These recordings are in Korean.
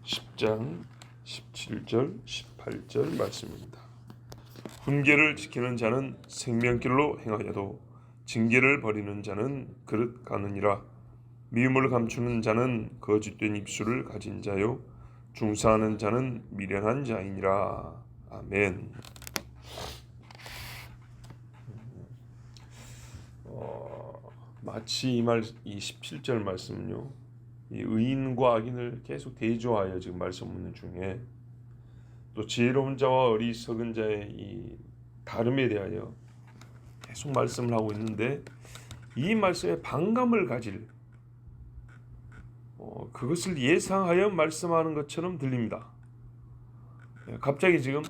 10장 17절 18절 말씀입니다. 훈계를 지키는 자는 생명길로 행하여도 징계를 버리는 자는 그릇 가느니라. 미움을 감추는 자는 거짓된 입술을 가진 자요 중사하는 자는 미련한 자이니라. 아멘. 마치 이 17절 말씀은요, 이 의인과 악인을 계속 대조하여 지금 말씀 묻는 중에 또 지혜로운 자와 어리석은 자의 이 다름에 대하여 계속 말씀을 하고 있는데, 이 말씀에 반감을 가질 그것을 예상하여 말씀하는 것처럼 들립니다. 갑자기 지금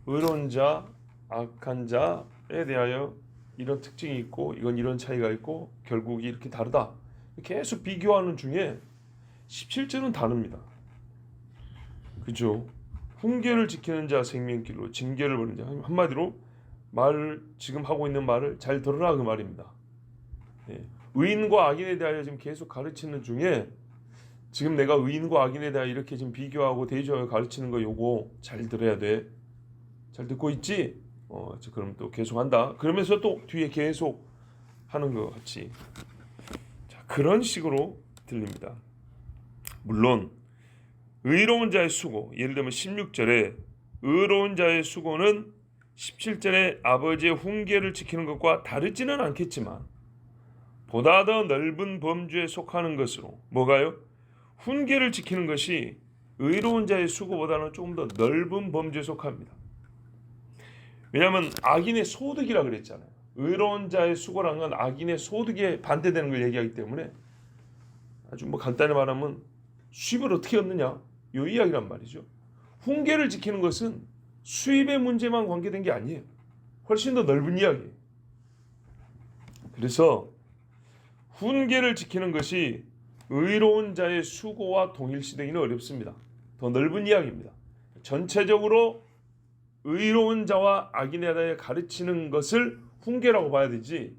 의로운 자, 악한 자에 대하여 이런 특징이 있고 이건 이런 차이가 있고 결국 이렇게 다르다, 계속 비교하는 중에 17절은 다릅니다. 그죠? 훈계를 지키는 자 생명길로, 징계를 버리는 자, 한마디로 말을 지금 하고 있는 말을 잘 들으라 그 말입니다. 의인과 악인에 대하여 지금 계속 가르치는 중에 지금 내가 의인과 악인에 대하여 이렇게 지금 비교하고 대조하여 가르치는 거, 요거 잘 들어야 돼. 잘 듣고 있지? 그럼 또 계속 한다. 그러면서 또 뒤에 계속 하는 것 같이, 자, 그런 식으로 들립니다. 물론 의로운 자의 수고, 예를 들면 16절에 의로운 자의 수고는 17절에 아버지의 훈계를 지키는 것과 다르지는 않겠지만 보다 더 넓은 범주에 속하는 것으로, 뭐가요? 훈계를 지키는 것이 의로운 자의 수고보다는 조금 더 넓은 범주에 속합니다. 왜냐하면 악인의 소득이라 그랬잖아요. 의로운 자의 수고라는 건 악인의 소득에 반대되는 걸 얘기하기 때문에, 아주 간단히 말하면 수입을 어떻게 얻느냐, 이 이야기란 말이죠. 훈계를 지키는 것은 수입의 문제만 관계된 게 아니에요. 훨씬 더 넓은 이야기예요. 그래서 훈계를 지키는 것이 의로운 자의 수고와 동일시되기는 어렵습니다. 더 넓은 이야기입니다. 전체적으로 의로운 자와 악인에 대해 가르치는 것을 훈계라고 봐야 되지,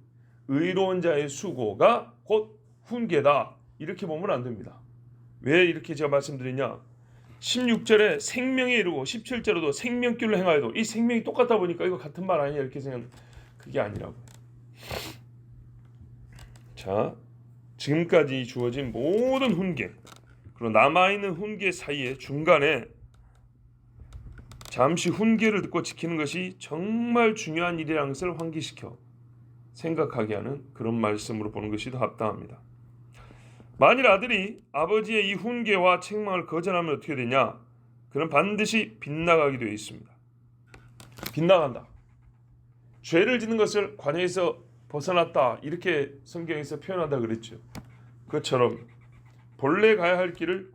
의로운 자의 수고가 곧 훈계다, 이렇게 보면 안 됩니다. 왜 이렇게 제가 말씀드리냐, 16절에 생명에 이르고 17절에도 생명길로 행하여도, 이 생명이 똑같다 보니까 이거 같은 말 아니냐 이렇게 생각, 그게 아니라고요. 자, 지금까지 주어진 모든 훈계, 그리고 남아있는 훈계 사이에 중간에 잠시 훈계를 듣고 지키는 것이 정말 중요한 일이라는 것을 환기시켜 생각하게 하는 그런 말씀으로 보는 것이 더 합당합니다. 만일 아들이 아버지의 이 훈계와 책망을 거절하면 어떻게 되냐? 그는 반드시 빗나가게 되어 있습니다. 빗나간다. 죄를 짓는 것을 관여에서 벗어났다, 이렇게 성경에서 표현한다 그랬죠. 그것처럼 본래 가야 할 길을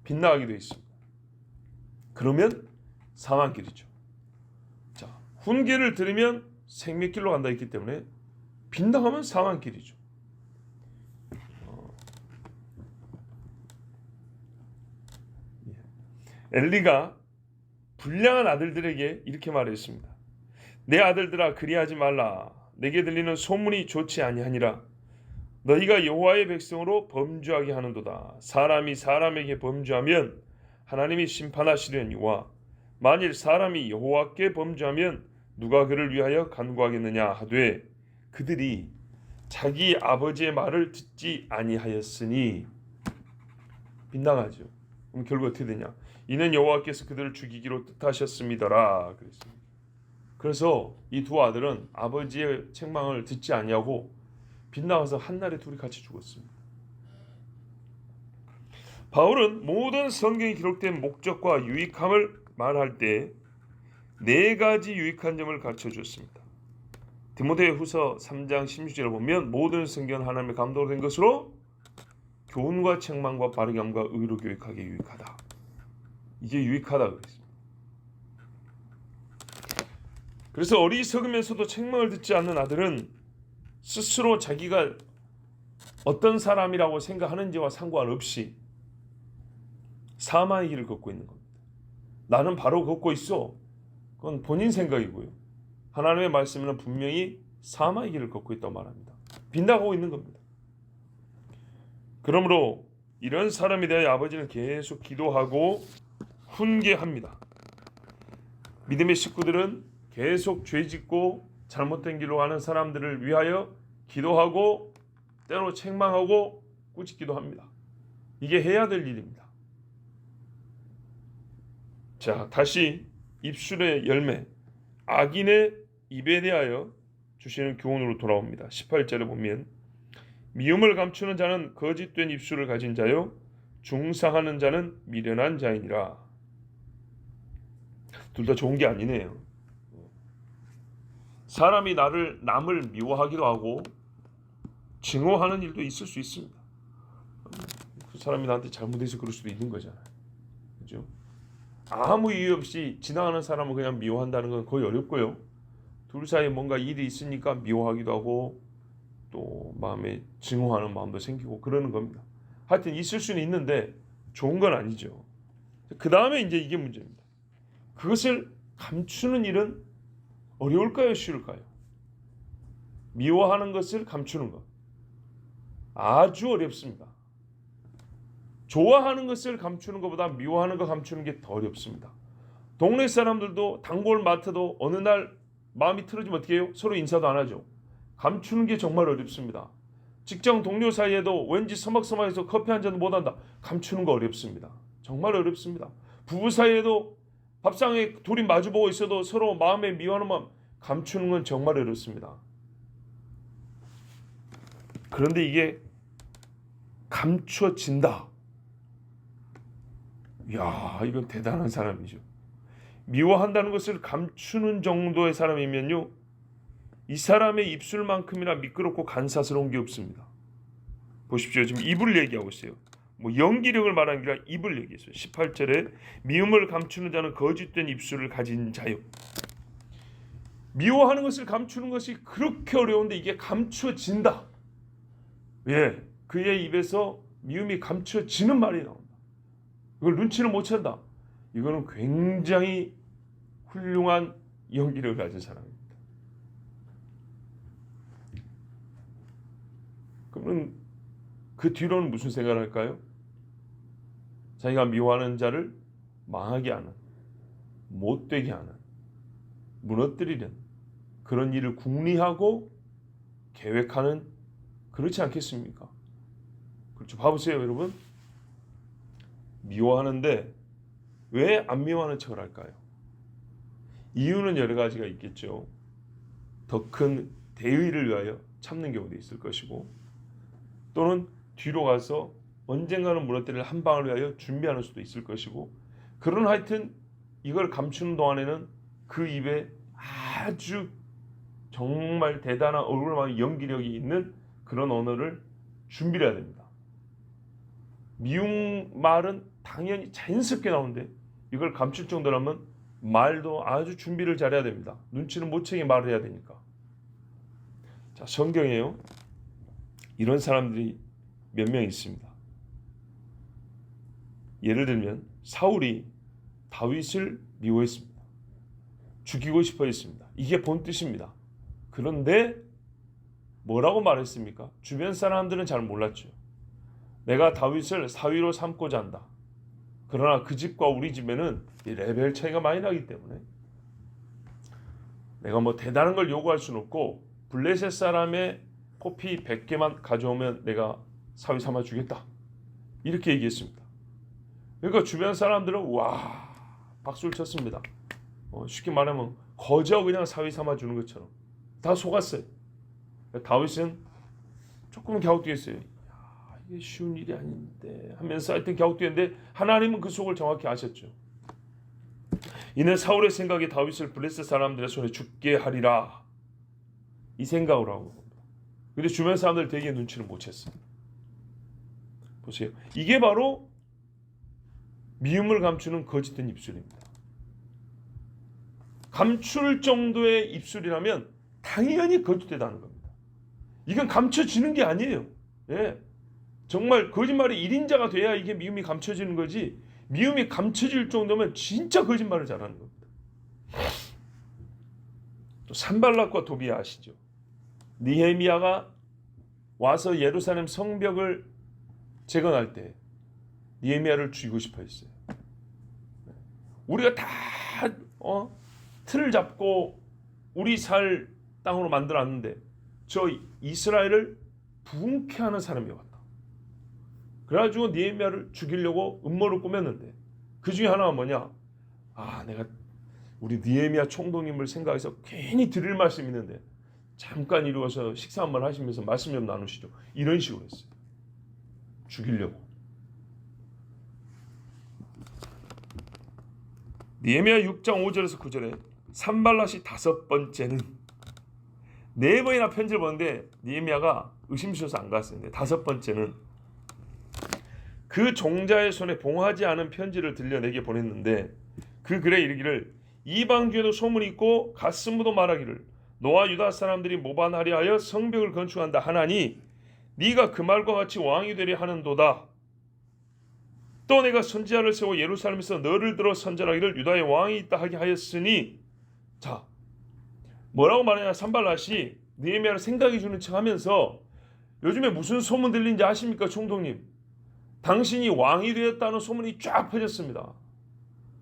빗나가게 되어 있습니다. 그러면 사망길이죠. 자, 훈계를 들으면 생명길로 간다 했기 때문에 빗나가면 사망길이죠. 엘리가 불량한 아들들에게 이렇게 말했습니다. 내 아들들아, 그리하지 말라. 내게 들리는 소문이 좋지 아니하니라. 너희가 여호와의 백성으로 범죄하게 하는도다. 사람이 사람에게 범죄하면 하나님이 심판하시려니와 만일 사람이 여호와께 범죄하면 누가 그를 위하여 간구하겠느냐 하되 그들이 자기 아버지의 말을 듣지 아니하였으니, 빗나가죠. 그럼 결국 어떻게 되냐? 이는 여호와께서 그들을 죽이기로 뜻하셨습니다라 그랬습니다. 그래서 이 두 아들은 아버지의 책망을 듣지 아니하고 빗나가서 한날에 둘이 같이 죽었습니다. 바울은 모든 성경에 기록된 목적과 유익함을 말할 때 네 가지 유익한 점을 가르쳐 주었습니다. 디모데후서 3장 16절을 보면 모든 성경은 하나님의 감동으로 된 것으로 교훈과 책망과 바르게 함과 의로 교육하기에 유익하다. 이게 유익하다 그랬습니다. 그래서 어리석으면서도 책망을 듣지 않는 아들은 스스로 자기가 어떤 사람이라고 생각하는지와 상관없이 사망의 길을 걷고 있는 겁니다. 나는 바로 걷고 있어. 그건 본인 생각이고요. 하나님의 말씀에는 분명히 사망의 길을 걷고 있다고 말합니다. 빗나가고 있는 겁니다. 그러므로 이런 사람에 대하여 아버지는 계속 기도하고 훈계합니다. 믿음의 식구들은 계속 죄짓고 잘못된 길로 가는 사람들을 위하여 기도하고 때로 책망하고 꾸짖기도 합니다. 이게 해야 될 일입니다. 자, 다시 입술의 열매, 악인의 입에 대하여 주시는 교훈으로 돌아옵니다. 18절에 보면 미움을 감추는 자는 거짓된 입술을 가진 자요 중상하는 자는 미련한 자이니라. 둘 다 좋은 게 아니네요. 사람이 남을 미워하기도 하고 증오하는 일도 있을 수 있습니다. 그 사람이 나한테 잘못해서 그럴 수도 있는 거잖아요. 그죠? 아무 이유 없이 지나가는 사람을 그냥 미워한다는 건 거의 어렵고요. 둘 사이에 뭔가 일이 있으니까 미워하기도 하고 또 마음에 증오하는 마음도 생기고 그러는 겁니다. 하여튼 있을 수는 있는데 좋은 건 아니죠. 그 다음에 이제 이게 문제입니다. 그것을 감추는 일은 어려울까요? 쉬울까요? 미워하는 것을 감추는 것 아주 어렵습니다. 좋아하는 것을 감추는 것보다 미워하는 것 감추는 게 더 어렵습니다. 동네 사람들도 단골 마트도 어느 날 마음이 틀어지면 어떻게 해요? 서로 인사도 안 하죠. 감추는 게 정말 어렵습니다. 직장 동료 사이에도 왠지 서먹서먹해서 커피 한 잔도 못한다. 감추는 거 어렵습니다. 정말 어렵습니다. 부부 사이에도 밥상에 둘이 마주보고 있어도 서로 마음에 미워하는 마음 감추는 건 정말 어렵습니다. 그런데 이게 감춰진다. 이야, 이건 대단한 사람이죠. 미워한다는 것을 감추는 정도의 사람이면요, 이 사람의 입술만큼이나 미끄럽고 간사스러운 게 없습니다. 보십시오. 지금 입을 얘기하고 있어요. 뭐 연기력을 말하는 게 아니라 입을 얘기했어요. 18절에 미움을 감추는 자는 거짓된 입술을 가진 자요. 미워하는 것을 감추는 것이 그렇게 어려운데 이게 감춰진다. 예, 그의 입에서 미움이 감춰지는 말이 나온다. 이걸 눈치를 못 챈다. 이거는 굉장히 훌륭한 연기력을 가진 사람입니다. 그러면 그 뒤로는 무슨 생각을 할까요? 자기가 미워하는 자를 망하게 하는, 못되게 하는, 무너뜨리는 그런 일을 궁리하고 계획하는, 그렇지 않겠습니까? 그렇죠. 봐보세요, 여러분. 미워하는데 왜 안 미워하는 척을 할까요? 이유는 여러 가지가 있겠죠. 더 큰 대의를 위하여 참는 경우도 있을 것이고, 또는 뒤로 가서 언젠가는 무너뜨릴 한 방을 위하여 준비하는 수도 있을 것이고, 그런 하여튼 이걸 감추는 동안에는 그 입에 아주 정말 대단한 얼굴만한 연기력이 있는 그런 언어를 준비를 해야 됩니다. 미운 말은 당연히 자연스럽게 나오는데 이걸 감출 정도라면 말도 아주 준비를 잘해야 됩니다. 눈치를 못 채게 말을 해야 되니까. 자, 성경에요, 이런 사람들이 몇 명 있습니다. 예를 들면 사울이 다윗을 미워했습니다. 죽이고 싶어 했습니다. 이게 본 뜻입니다. 그런데 뭐라고 말했습니까? 주변 사람들은 잘 몰랐죠. 내가 다윗을 사위로 삼고자 한다. 그러나 그 집과 우리 집에는 이 레벨 차이가 많이 나기 때문에 내가 뭐 대단한 걸 요구할 수는 없고 블레셋 사람의 포피 100개만 가져오면 내가 사위 삼아 주겠다. 이렇게 얘기했습니다. 그러니까 주변 사람들은 와, 박수를 쳤습니다. 쉽게 말하면 거저 그냥 사위 삼아 주는 것처럼 다 속았어요. 다윗은 조금은 갸우뚱했어요. 이게 쉬운 일이 아닌데 하면서 하여튼 갸우뚱했는데 하나님은 그 속을 정확히 아셨죠. 이는 사울의 생각이 다윗을 블레셋 사람들의 손에 죽게 하리라, 이 생각을 하고, 근데 주변 사람들 되게 눈치를 못 챘어요. 보세요. 이게 바로 미움을 감추는 거짓된 입술입니다. 감출 정도의 입술이라면 당연히 거짓되다는 겁니다. 이건 감춰지는 게 아니에요. 예. 정말 거짓말이 1인자가 돼야 이게 미움이 감춰지는 거지, 미움이 감춰질 정도면 진짜 거짓말을 잘하는 겁니다. 또 산발락과 도비아 아시죠? 느헤미야가 와서 예루살렘 성벽을 재건할 때 느헤미야를 죽이고 싶어 했어요. 우리가 다 틀을 잡고 우리 살 땅으로 만들었는데 저 이스라엘을 부흥케 하는 사람이 왔다. 그래가지고 느헤미야를 죽이려고 음모를 꾸몄는데 그 중에 하나가 뭐냐? 내가 우리 느헤미야 총독님을 생각해서 괜히 드릴 말씀이 있는데 잠깐 이루어서 식사 한번 하시면서 말씀 좀 나누시죠. 이런 식으로 했어요. 죽이려고. 느헤미야 6장 5절에서 9절에 산발랏이 5번째는 4번이나 편지를 보는데 느헤미야가 의심스러워서 안 갔었는데 5번째는 그 종자의 손에 봉하지 않은 편지를 들려 내게 보냈는데 그 글에 이르기를 이방 중에도 소문이 있고 가스무도 말하기를 너와 유다 사람들이 모반하려 하여 성벽을 건축한다 하나니 네가 그 말과 같이 왕이 되려 하는도다. 또 내가 선지자를 세워 예루살렘에서 너를 들어 선전하기를 유다의 왕이 있다 하게 하였으니 자 뭐라고 말하냐. 산발랏이 느헤미야를 생각해 주는 척 하면서 요즘에 무슨 소문 들린지 아십니까 총독님? 당신이 왕이 되었다는 소문이 쫙 퍼졌습니다.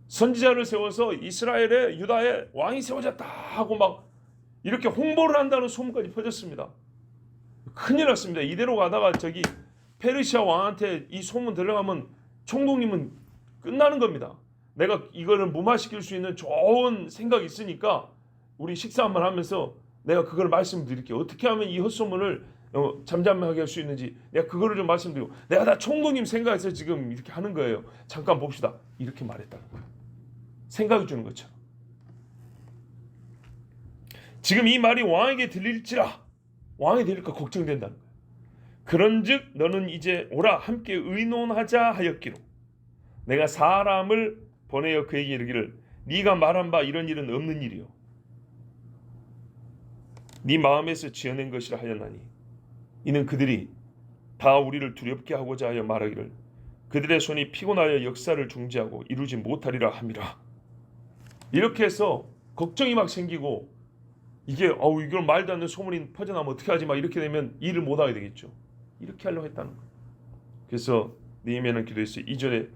선지자를 세워서 이스라엘의 유다의 왕이 세워졌다 하고 막 이렇게 홍보를 한다는 소문까지 퍼졌습니다. 큰일 났습니다. 이대로 가다가 저기 페르시아 왕한테 이 소문 들어가면 총독님은 끝나는 겁니다. 내가 이거를 무마시킬 수 있는 좋은 생각이 있으니까 우리 식사 한번 하면서 내가 그걸 말씀드릴게요. 어떻게 하면 이 헛소문을 잠잠하게 할 수 있는지 내가 그거를 좀 말씀드리고 내가 다 총독님 생각해서 지금 이렇게 하는 거예요. 잠깐 봅시다. 이렇게 말했다는 거예요. 생각해 주는 것처럼. 지금 이 말이 왕에게 들릴지라 왕이 들릴까 걱정된다는 거예요. 그런즉 너는 이제 오라 함께 의논하자 하였기로 내가 사람을 보내어 그에게 이르기를 네가 말한 바 이런 일은 없는 일이요 네 마음에서 지어낸 것이라 하였나니 이는 그들이 다 우리를 두렵게 하고자 하여 말하기를 그들의 손이 피곤하여 역사를 중지하고 이루지 못하리라 함이라. 이렇게 해서 걱정이 막 생기고 이게 이걸 말도 안 되는 소문이 퍼져나면 어떻게 하지 막 이렇게 되면 일을 못하게 되겠죠. 이렇게 하려고 했다는 거예요. 그래서 느헤미야는 기도했어요. 2절에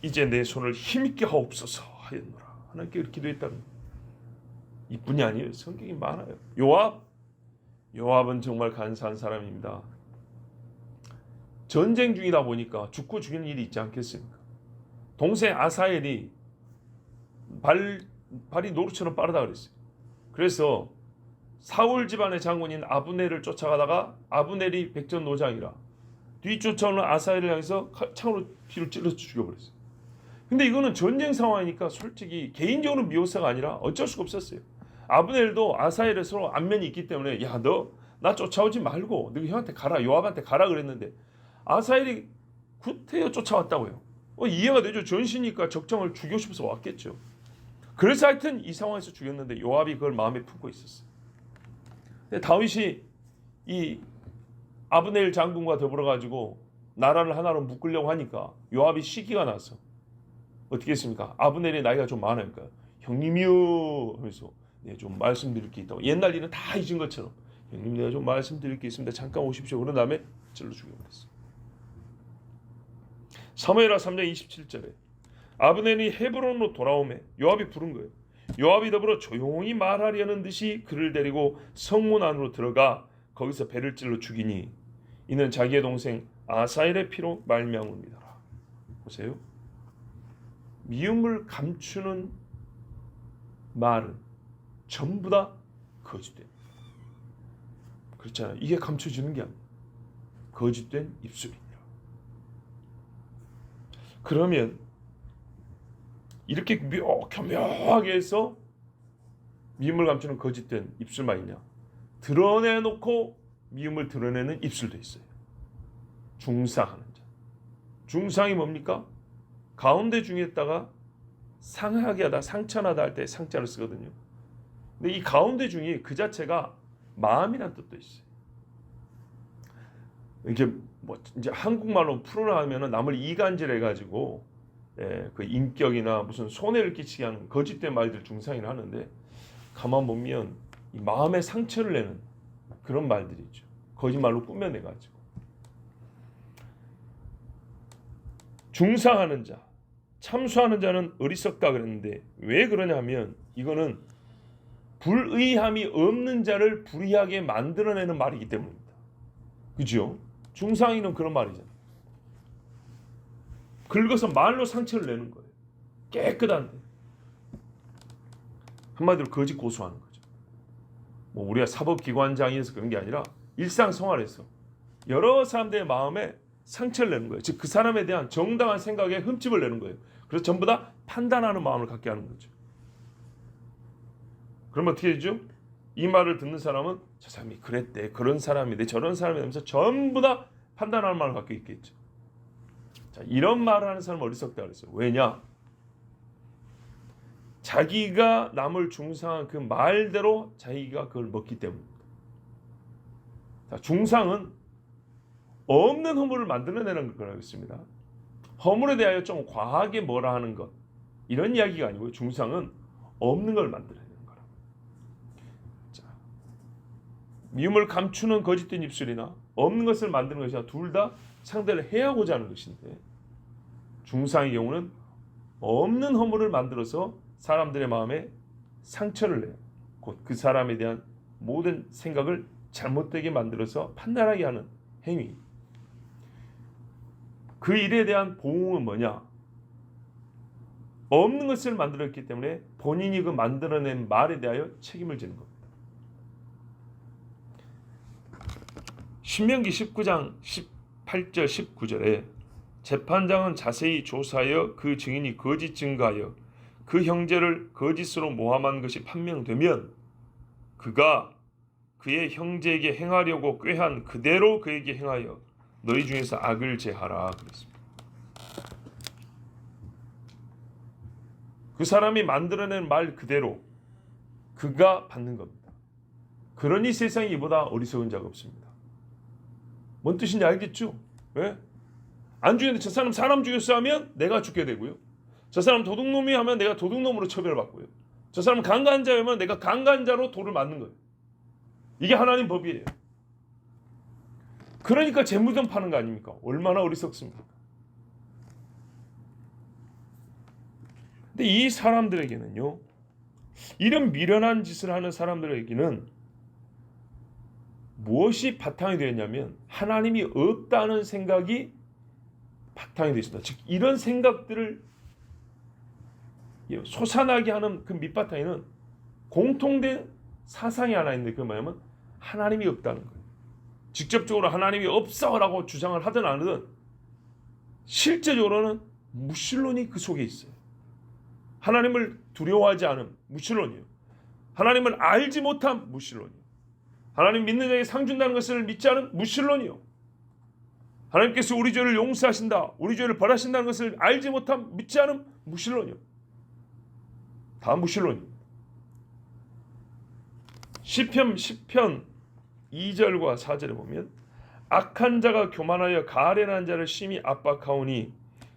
이제 내 손을 힘있게 하옵소서 하였노라. 하나님께 기도했다는 거예요. 이뿐이 아니에요. 성격이 많아요. 요압은 정말 간사한 사람입니다. 전쟁 중이다 보니까 죽고 죽이는 일이 있지 않겠습니까? 동생 아사엘이 발이 노루처럼 빠르다 그랬어요. 그래서 사울 집안의 장군인 아브넬을 쫓아가다가 아브넬이 백전노장이라 뒤쫓아오는 아사엘을 향해서 창으로 뒤로 찔러서 죽여버렸어요. 근데 이거는 전쟁 상황이니까 솔직히 개인적으로 미워서가 아니라 어쩔 수가 없었어요. 아브넬도 아사엘에 서로 안면이 있기 때문에 야 너 나 쫓아오지 말고 너 형한테 가라 요압한테 가라 그랬는데 아사엘이 구태여 쫓아왔다고요. 이해가 되죠. 전시니까 적정을 죽이고 싶어서 왔겠죠. 그래서 하여튼 이 상황에서 죽였는데 요압이 그걸 마음에 품고 있었어요. 근데 다윗이 이 아브넬 장군과 더불어 가지고 나라를 하나로 묶으려고 하니까 요압이 시기가 나서 어떻게 했습니까? 아브넬이 나이가 좀 많으니까 형님이요 하면서 좀 말씀드릴 게 있다고. 옛날 일은 다 잊은 것처럼 형님 내가 좀 말씀드릴 게 있습니다. 잠깐 오십시오. 그런 다음에 찔러 죽여버렸어요. 사무엘하 3장 27절에 아브넬이 헤브론으로 돌아오매 요압이 부른 거예요. 요압이 더불어 조용히 말하려는 듯이 그를 데리고 성문 안으로 들어가 거기서 배를 찔러 죽이니 이는 자기의 동생 아사엘의 피로 말미암음이더라. 보세요. 미움을 감추는 말은 전부 다 거짓된. 그렇잖아요. 이게 감춰지는 게 아니에요. 거짓된 입술이니라. 그러면 이렇게 교묘하게 해서 미움을 감추는 거짓된 입술만 있냐? 드러내놓고 미움을 드러내는 입술도 있어요. 중상하는 자. 중상이 뭡니까? 가운데 중에다가 상하게 하다, 상처나다 할 때 상자를 쓰거든요. 근데 이 가운데 중이 그 자체가 마음이란 뜻도 있어요. 이게 뭐 이제 한국말로 풀어나가면은 남을 이간질해 가지고 그 인격이나 무슨 손해를 끼치게 하는 거짓된 말들 중상이라 하는데 가만 보면 이 마음에 상처를 내는 그런 말들이죠. 거짓말로 꾸며내 가지고 중상하는 자, 참수하는 자는 어리석다 그랬는데 왜 그러냐면 이거는 불의함이 없는 자를 불의하게 만들어내는 말이기 때문입니다. 그죠? 중상인은 그런 말이잖아요. 긁어서 말로 상처를 내는 거예요. 깨끗한데. 한마디로 거짓 고소하는 거죠. 뭐 우리가 사법기관장에서 그런 게 아니라 일상생활에서 여러 사람들의 마음에 상처를 내는 거예요. 즉 그 사람에 대한 정당한 생각에 흠집을 내는 거예요. 그래서 전부 다 판단하는 마음을 갖게 하는 거죠. 그러면 어떻게 되죠? 이 말을 듣는 사람은 저 사람이 그랬대, 그런 사람이래, 저런 사람이 되면서 전부 다 판단하는 마음을 갖고 있겠죠. 자, 이런 말을 하는 사람은 어리석다 그랬어요. 왜냐? 자기가 남을 중상한 그 말대로 자기가 그걸 먹기 때문입니다. 자, 중상은 없는 허물을 만들어내는 거라고 했습니다. 허물에 대하여 좀 과하게 뭐라 하는 것, 이런 이야기가 아니고요. 중상은 없는 걸 만들어내는 거라. 자, 미움을 감추는 거짓된 입술이나 없는 것을 만드는 것이나 둘 다 상대를 해하고자 하는 것인데, 중상의 경우는 없는 허물을 만들어서 사람들의 마음에 상처를 내요. 곧 그 사람에 대한 모든 생각을 잘못되게 만들어서 판단하게 하는 행위. 그 일에 대한 보응은 뭐냐? 없는 것을 만들었기 때문에 본인이 그 만들어낸 말에 대하여 책임을 지는 겁니다. 신명기 19장 18절 19절에 재판장은 자세히 조사하여 그 증인이 거짓 증거하여 그 형제를 거짓으로 모함한 것이 판명되면 그가 그의 형제에게 행하려고 꾀한 그대로 그에게 행하여 너희 중에서 악을 제하라 그랬습니다. 그 사람이 만들어낸 말 그대로 그가 받는 겁니다. 그러니 세상에 이보다 어리석은 자가 없습니다. 뭔 뜻인지 알겠죠? 왜? 안 죽였는데 저 사람 죽였어 하면 내가 죽게 되고요. 저 사람 도둑놈이 하면 내가 도둑놈으로 처벌받고요. 저 사람 강간자면 내가 강간자로 돌을 맞는 거예요. 이게 하나님 법이에요. 그러니까 재무점 파는 거 아닙니까? 얼마나 어리석습니까? 근데 이 사람들에게는요, 이런 미련한 짓을 하는 사람들에게는 무엇이 바탕이 되었냐면 하나님이 없다는 생각이 바탕이 되어 있습니다. 즉 이런 생각들을 솟아나게 하는 그 밑바탕에는 공통된 사상이 하나 있는데 그게 뭐냐면 하나님이 없다는 거예요. 직접적으로 하나님이 없어라고 주장을 하든 안 하든 실제적으로는 무신론이 그 속에 있어요. 하나님을 두려워하지 않은 무신론이에요. 하나님을 알지 못한 무신론이에요. 하나님 믿는 자에게 상 준다는 것을 믿지 않은 무신론이요. 하나님께서 우리 죄를 용서하신다, 우리 죄를 벌하신다는 것을 알지 못한 믿지 않은 무신론이요. 다 무신론입니다. 시편 10편 2절과 4절에 보면 악한 자가 교만하여 가련한 자를 심히 압박하오니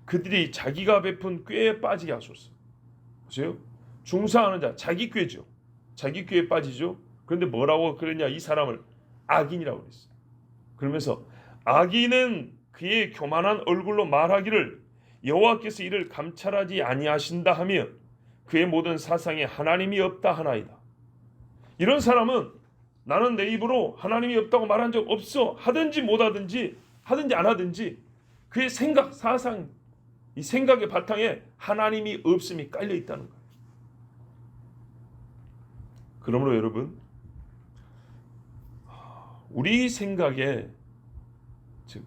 그들이 자기가 베푼 꾀에 빠지게 하소서. 보세요. 중상하는 자, 자기 꾀죠. 자기 꾀에 빠지죠. 그런데 뭐라고 그랬냐? 이 사람을 악인이라고 그랬어요. 그러면서 악인은 그의 교만한 얼굴로 말하기를 여호와께서 이를 감찰하지 아니하신다 하며 그의 모든 사상에 하나님이 없다 하나이다. 이런 사람은 나는 내 입으로 하나님이 없다고 말한 적 없어. 하든지 못하든지 하든지 안 하든지 그의 생각, 사상, 이 생각의 바탕에 하나님이 없음이 깔려 있다는 거예요. 그러므로 여러분, 우리 생각에, 즉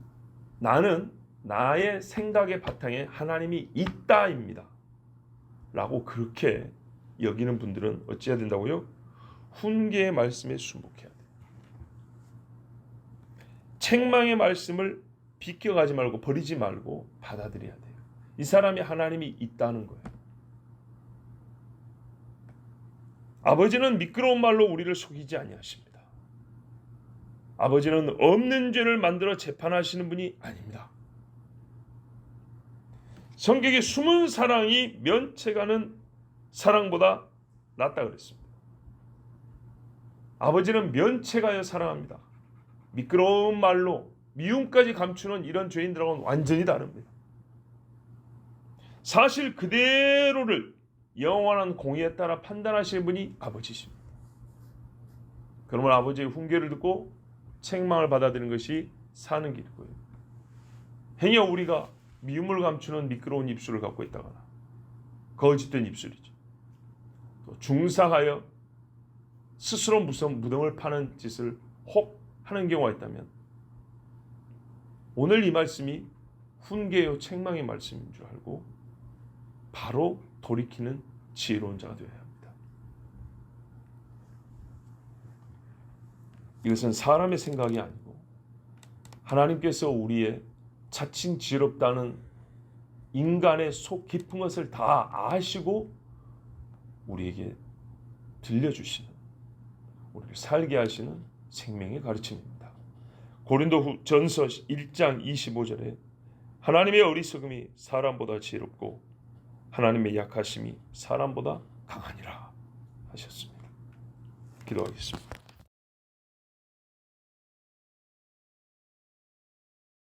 나는 나의 생각의 바탕에 하나님이 있다입니다 라고 그렇게 여기는 분들은 어찌해야 된다고요? 훈계의 말씀에 순복해야 돼요. 책망의 말씀을 비껴가지 말고 버리지 말고 받아들여야 돼요. 이 사람이 하나님이 있다는 거예요. 아버지는 미끄러운 말로 우리를 속이지 아니하십니다. 아버지는 없는 죄를 만들어 재판하시는 분이 아닙니다. 성경에 숨은 사랑이 면책하는 사랑보다 낫다 그랬습니다. 아버지는 면책하여 사랑합니다. 미끄러운 말로 미움까지 감추는 이런 죄인들하고는 완전히 다릅니다. 사실 그대로를 영원한 공의에 따라 판단하시는 분이 아버지십니다. 그러면 아버지의 훈계를 듣고 책망을 받아들이는 것이 사는 길이고요. 행여 우리가 미움을 감추는 미끄러운 입술을 갖고 있다거나 거짓된 입술이죠. 또 중상하여 스스로 무덤을 파는 짓을 혹 하는 경우가 있다면 오늘 이 말씀이 훈계요 책망의 말씀인 줄 알고 바로 돌이키는 지혜로운 자가 되어야 합니다. 이것은 사람의 생각이 아니고 하나님께서 우리의 자칭 지혜롭다는 인간의 속 깊은 것을 다 아시고 우리에게 들려주시는, 우리를 살게 하시는 생명의 가르침입니다. 고린도전서 1장 25절에 하나님의 어리석음이 사람보다 지혜롭고 하나님의 약하심이 사람보다 강하니라 하셨습니다. 기도하겠습니다.